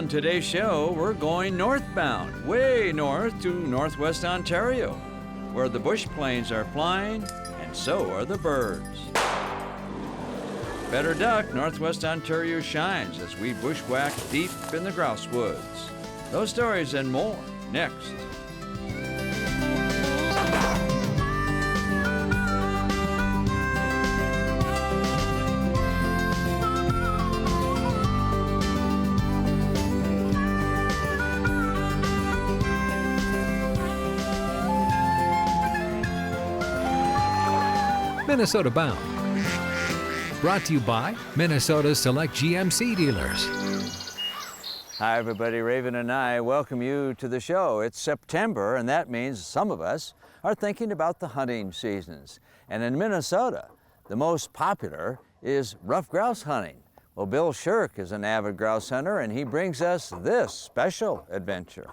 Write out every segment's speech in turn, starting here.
On today's show, we're going northbound, way north to northwest Ontario, where the bush planes are flying and so are the birds. Better duck, northwest Ontario shines as we bushwhack deep in the grouse woods. Those stories and more next. Minnesota Bound. Brought to you by Minnesota Select GMC Dealers. Hi everybody, Raven and I welcome you to the show. It's September, and that means some of us are thinking about the hunting seasons. And in Minnesota, the most popular is rough grouse hunting. Well, Bill Shirk is an avid grouse hunter, and he brings us this special adventure.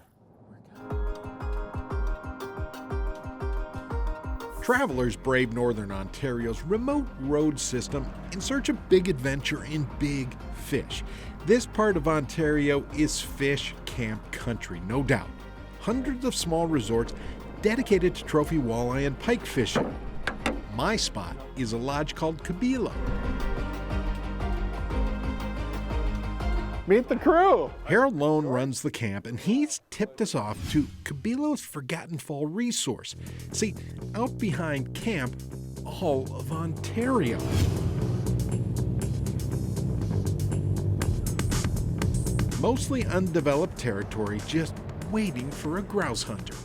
Travelers brave northern Ontario's remote road system in search of big adventure in big fish. This part of Ontario is fish camp country, no doubt. Hundreds of small resorts dedicated to trophy walleye and pike fishing. My spot is a lodge called Kabeelo. Meet the crew. Harold Lone runs the camp, and he's tipped us off to Kabeelo's Forgotten Fall resource. See, out behind camp, all of Ontario. Mostly undeveloped territory, just waiting for a grouse hunter.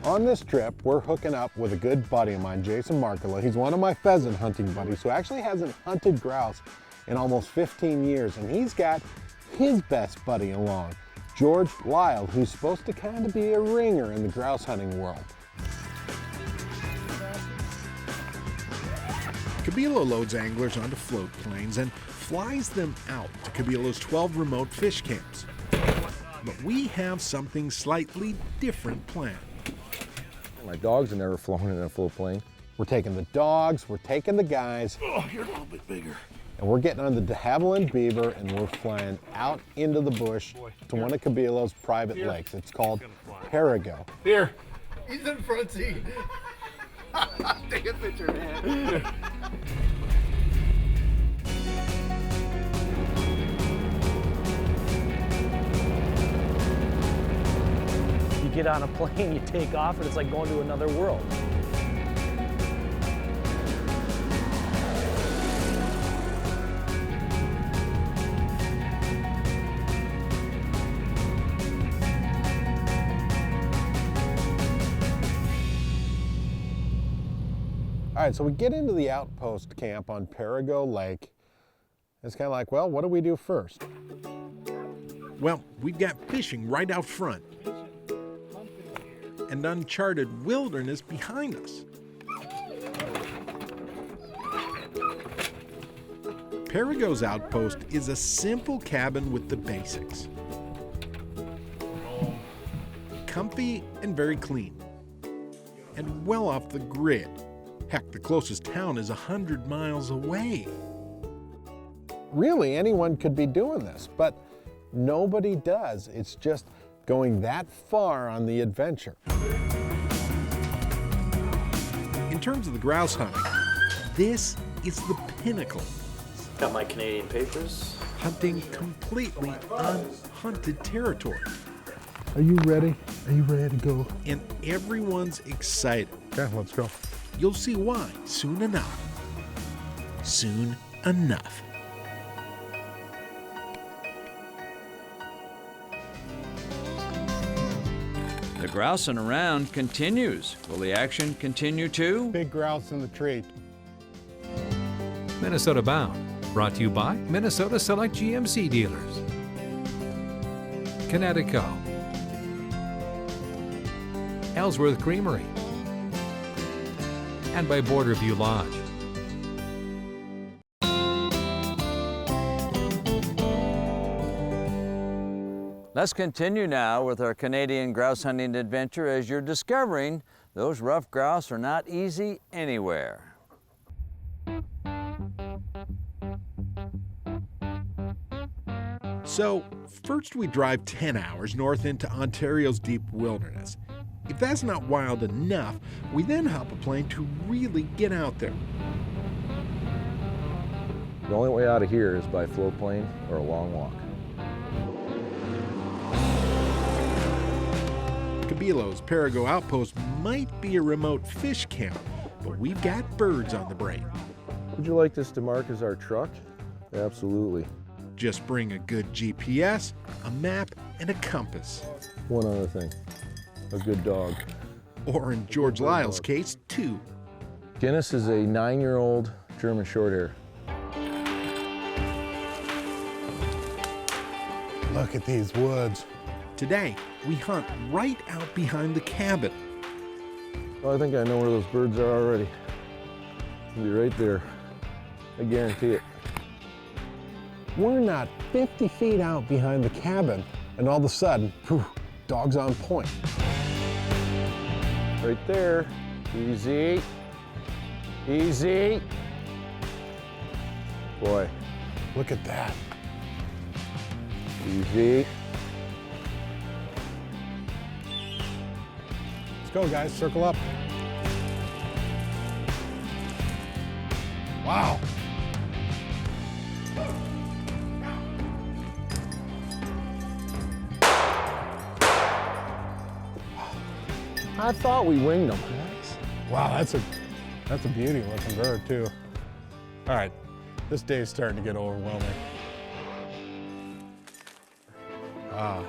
On this trip, we're hooking up with a good buddy of mine, Jason Markula. He's one of my pheasant hunting buddies who actually hasn't hunted grouse in almost 15 years, and he's got his best buddy along, George Lyle, who's supposed to kind of be a ringer in the grouse hunting world. Kabeelo loads anglers onto float planes and flies them out to Kabeelo's 12 remote fish camps. But we have something slightly different planned. My dogs have never flown in a float plane. We're taking the dogs, we're taking the guys. Oh, you're a little bit bigger. And we're getting on the de Havilland Beaver, and we're flying out into the bush to one of Kabeelo's private lakes. It's called Perigo. Here. He's in front seat. Take a picture, man. You get on a plane, you take off, and it's like going to another world. All right, so we get into the outpost camp on Perigo Lake. It's kind of like, well, what do we do first? Well, we've got fishing right out front and uncharted wilderness behind us. Perigo's outpost is a simple cabin with the basics. Comfy and very clean, and well off the grid. Heck, the closest town is 100 miles away. Really, anyone could be doing this, but nobody does. It's just going that far on the adventure. In terms of the grouse hunting, this is the pinnacle. Got my Canadian papers. Hunting completely unhunted territory. Are you ready? Are you ready to go? And everyone's excited. Okay, let's go. You'll see why soon enough. Soon enough. The grousing around continues. Will the action continue too? Big grouse in the tree. Minnesota Bound. Brought to you by Minnesota Select GMC Dealers. Kinetico. Ellsworth Creamery. And by Borderview Lodge. Let's continue now with our Canadian grouse hunting adventure as you're discovering those rough grouse are not easy anywhere. So, first we drive 10 hours north into Ontario's deep wilderness. If that's not wild enough, we then hop a plane to really get out there. The only way out of here is by float plane or a long walk. Kabeelo's Perigo Outpost might be a remote fish camp, but we've got birds on the brain. Would you like this to mark as our truck? Absolutely. Just bring a good GPS, a map, and a compass. One other thing, a good dog. Or in George Lyle's case, 2. Guinness is a 9-year-old German Shorthair. Look at these woods. Today, we hunt right out behind the cabin. Oh, I think I know where those birds are already. They'll be right there. I guarantee it. We're not 50 feet out behind the cabin, and all of a sudden, whew, dog's on point. Right there. Easy. Easy. Boy, Look at that. easy. Let's go, guys. Circle up. Wow. I thought we winged them. Wow, that's a beauty looking bird too. All right, this day's starting to get overwhelming. I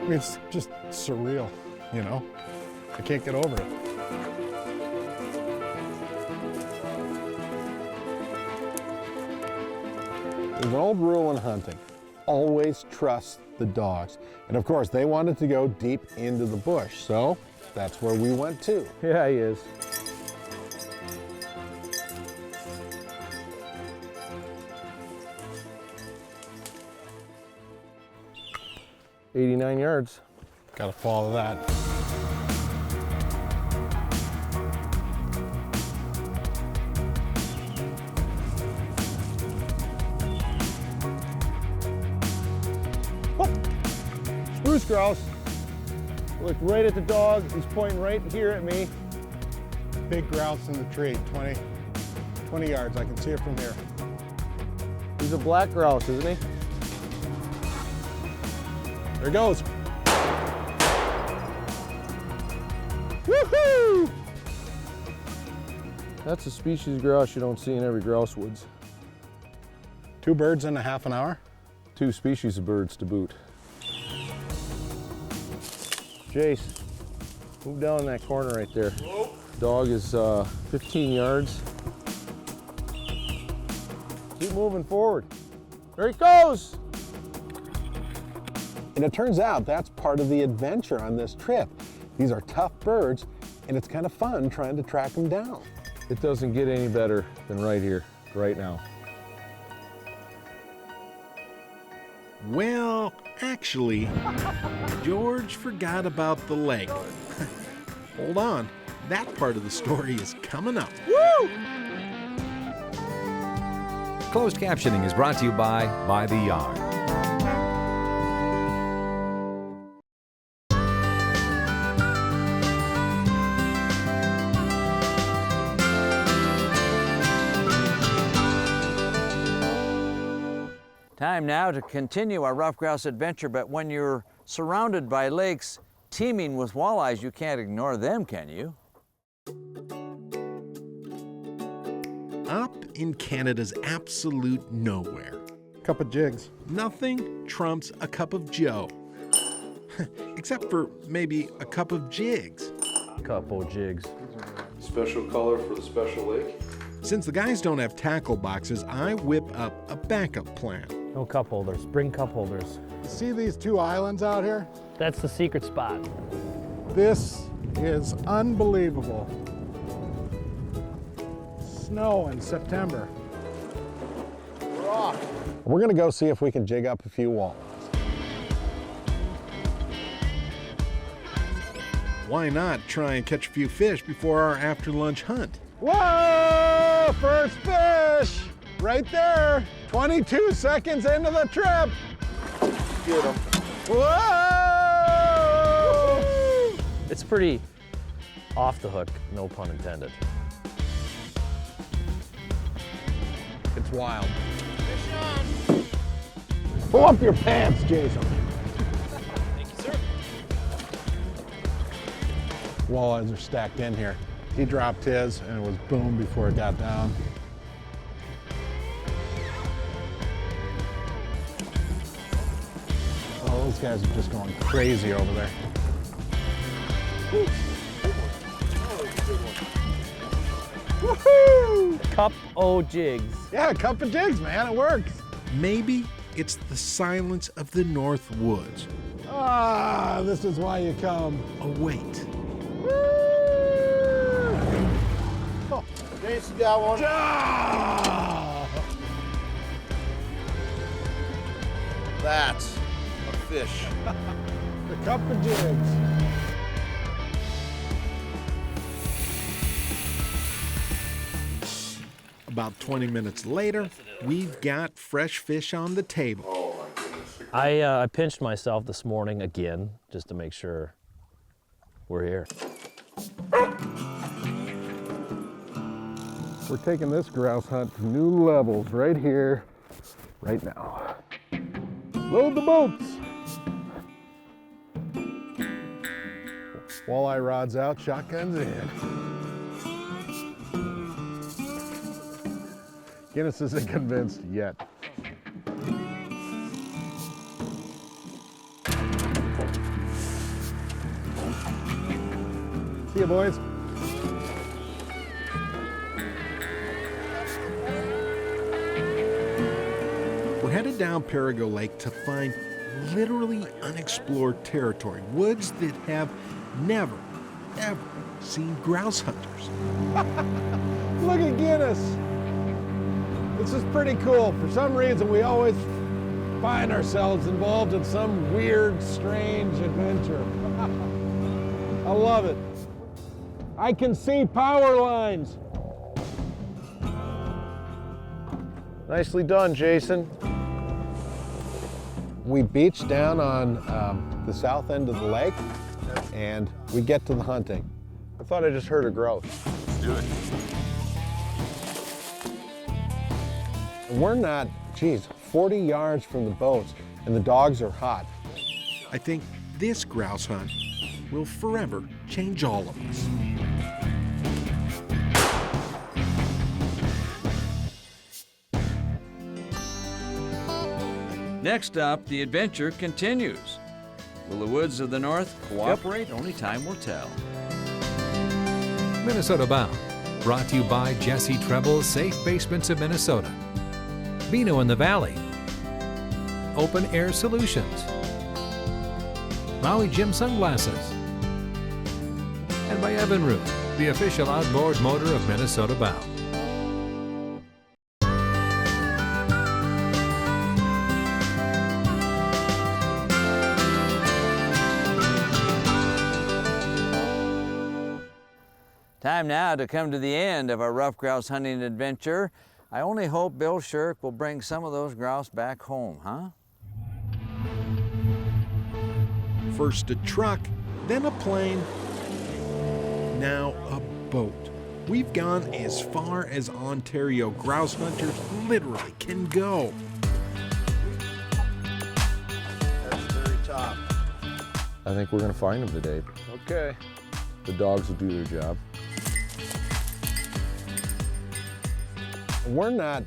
mean, it's just surreal, you know? I can't get over it. There's an old rule in hunting. Always trust the dogs. And of course, they wanted to go deep into the bush, so that's where we went too. Yeah, he is. "89 yards. Gotta follow that. Spruce grouse. Looked right at the dog. He's pointing right here at me. Big grouse in the tree, 20 yards. I can see it from here. He's a black grouse, isn't he? There it goes. Woohoo! That's a species of grouse you don't see in every grouse woods. 2 birds in a half an hour. 2 species of birds to boot. Jace, move down in that corner right there. Dog is 15 yards. Keep moving forward. There he goes! And it turns out that's part of the adventure on this trip. These are tough birds, and it's kind of fun trying to track them down. It doesn't get any better than right here, right now. Well, actually, George forgot about the leg. Hold on, that part of the story is coming up. Woo! Closed captioning is brought to you by the Yard. Time now to continue our rough grouse adventure, but when you're surrounded by lakes teeming with walleyes, you can't ignore them, can you? Up in Canada's absolute nowhere, Cup of jigs. nothing trumps a cup of joe. Except for maybe a cup of jigs. Couple jigs. Special color for the special lake. Since the guys don't have tackle boxes, I whip up a backup plan. No cup holders. Bring cup holders. See these 2 islands out here? That's the secret spot. This is unbelievable. Snow in September. Rock. We're gonna go see if we can jig up a few walleyes. Why not try and catch a few fish before our after-lunch hunt? Whoa! First fish! Right there. 22 seconds into the trip. Get him. Whoa! It's pretty off the hook, no pun intended. It's wild. Pull up your pants, Jason. Thank you, sir. Walleyes are stacked in here. He dropped his and it was boom before it got down. Oh, those guys are just going crazy over there. Woohoo! Cup o' jigs. Yeah, cup of jigs, man, it works. Maybe it's the silence of the North Woods. Ah, this is why you come. Await. Oh. Jason got one. Ah! That's a fish. The cup of jigs. About 20 minutes later, we've got fresh fish on the table. Oh my goodness. I pinched myself this morning again, just to make sure we're here. We're taking this grouse hunt to new levels right here, right now. Load the boats. Walleye rods out, shotguns in. Guinness isn't convinced yet. See ya, boys. We're headed down Perigo Lake to find literally unexplored territory, woods that have never, ever seen grouse hunters. Look at Guinness. This is pretty cool. For some reason, we always find ourselves involved in some weird, strange adventure. I love it. I can see power lines. Nicely done, Jason. We beach down on the south end of the lake, and we get to the hunting. I thought I just heard a grouse. Do it. We're not, 40 yards from the boats, and the dogs are hot. I think this grouse hunt will forever change all of us. Next up, the adventure continues. Will the woods of the north cooperate? Only time will tell. Minnesota Bound, brought to you by Jesse Treble's Safe Basements of Minnesota, VINO in the Valley, Open Air Solutions, Maui Gym Sunglasses, and by Evinrude, the official outboard motor of Minnesota Bound. Time now to come to the end of our rough grouse hunting adventure. I only hope Bill Shirk will bring some of those grouse back home, huh? First a truck, then a plane, now a boat. We've gone as far as Ontario grouse hunters literally can go. That's the very top. I think we're gonna find him today. Okay. The dogs will do their job. We're not,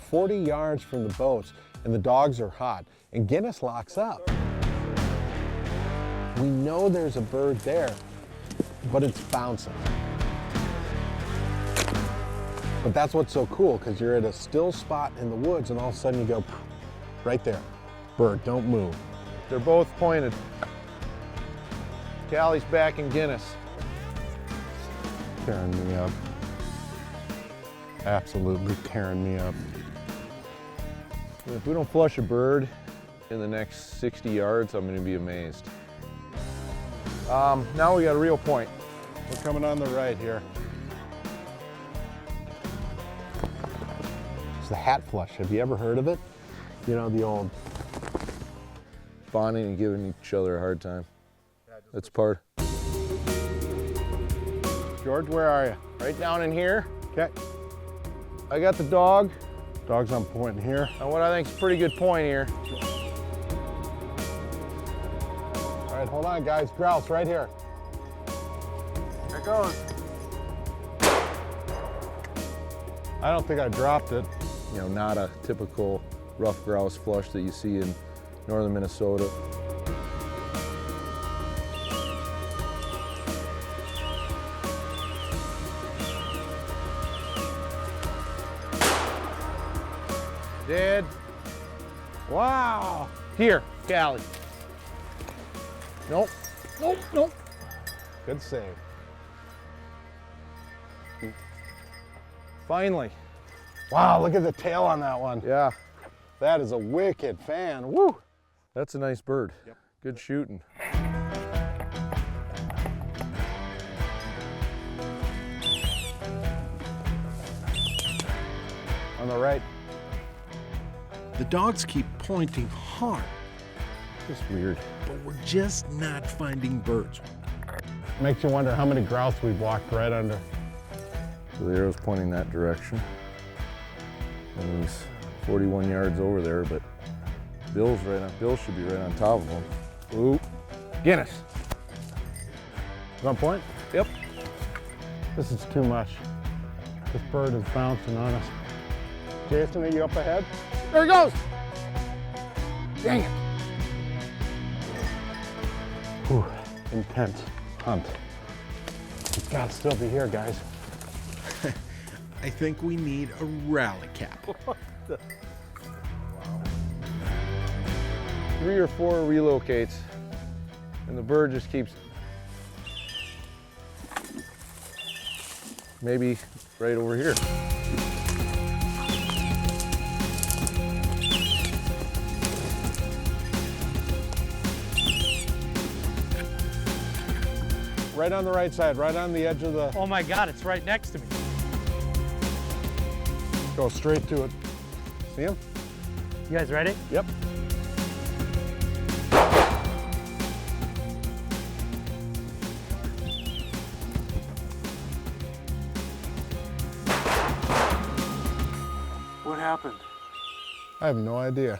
40 yards from the boats, and the dogs are hot, and Guinness locks up. We know there's a bird there, but it's bouncing. But that's what's so cool, because you're at a still spot in the woods, and all of a sudden you go, right there. Bird, don't move. They're both pointed. Callie's back in Guinness. Tearing me up. Absolutely tearing me up. If we don't flush a bird in the next 60 yards, I'm gonna be amazed. Now we got a real point. We're coming on the right here. the hat flush. Have you ever heard of it? You know, the old Bonding and giving each other a hard time. That's part. George, where are you? Right down in here, Okay. I got the dog Dog's on point in here. on what I think is a pretty good point here. All right, hold on, guys. Grouse right here. There it goes. I don't think I dropped it. You know, not a typical rough grouse flush that you see in northern Minnesota. Dead. Wow. Here, Callie. Nope, nope, nope. Good save. Finally. Wow, look at the tail on that one. Yeah, That is a wicked fan. Woo. that's a nice bird. Yep. Good shooting. On the right. The dogs keep pointing hard, Just weird. but we're just not finding birds. Makes you wonder how many grouse we've walked right under. So the arrow's pointing that direction. And he's 41 yards over there, but Bill should be right on top of him. Ooh. Guinness. Is on point? Yep. This is too much. This bird is bouncing on us. Jason, are you up ahead? There he goes. Dang it. Whew. Intense hunt. It's got to still be here, guys. I think we need a rally cap. 3 or 4 relocates, and the bird just keeps maybe right over here. Right on the right side, right on the edge of the... Oh my God, it's right next to me. Go straight to it. See him? You guys ready? Yep. What happened? I have no idea.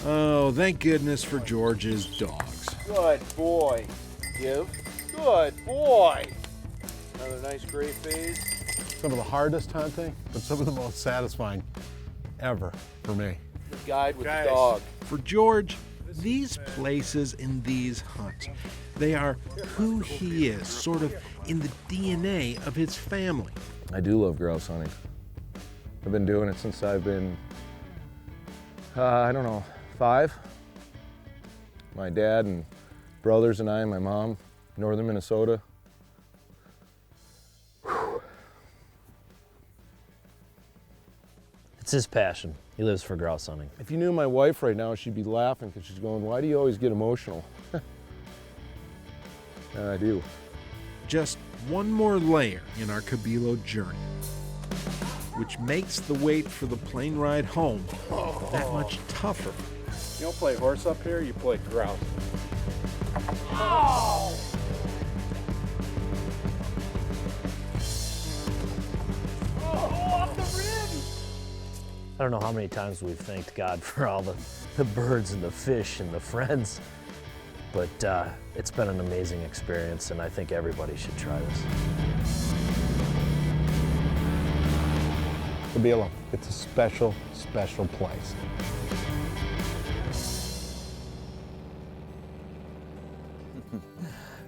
Oh, thank goodness for George's dogs. Good boy, Give. Good boy. Another nice gray phase. Some of the hardest hunting, but some of the most satisfying ever for me. The guide with the dog. For George, these places and these hunts, they are who he is, sort of in the DNA of his family. I do love grouse hunting. I've been doing it since I've been, I don't know, 5. My dad and brothers and I, and my mom, northern Minnesota. It's his passion. He lives for grouse hunting. If you knew my wife right now, she'd be laughing because she's going, why do you always get emotional? And I do. Just one more layer in our Kabeelo journey, which makes the wait for the plane ride home that much tougher. You don't play horse up here, you play grouse. I don't know how many times we've thanked God for all the birds and the fish and the friends, but it's been an amazing experience, and I think everybody should try this. Kabeelo, it's a special, special place.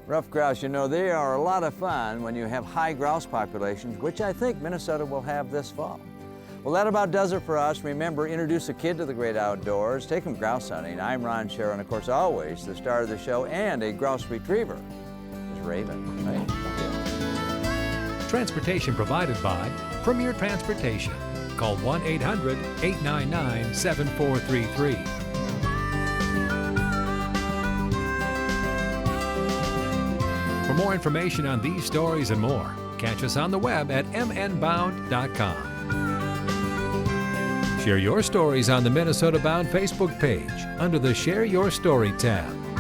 Rough grouse, you know, they are a lot of fun when you have high grouse populations, which I think Minnesota will have this fall. Well, that about does it for us. Remember, introduce a kid to the great outdoors. Take them grouse hunting. I'm Ron Sherrill, and of course, always the star of the show and a grouse retriever is Raven, right? Transportation provided by Premier Transportation. Call 1-800-899-7433. For more information on these stories and more, catch us on the web at mnbound.com. Share your stories on the Minnesota Bound Facebook page under the Share Your Story tab.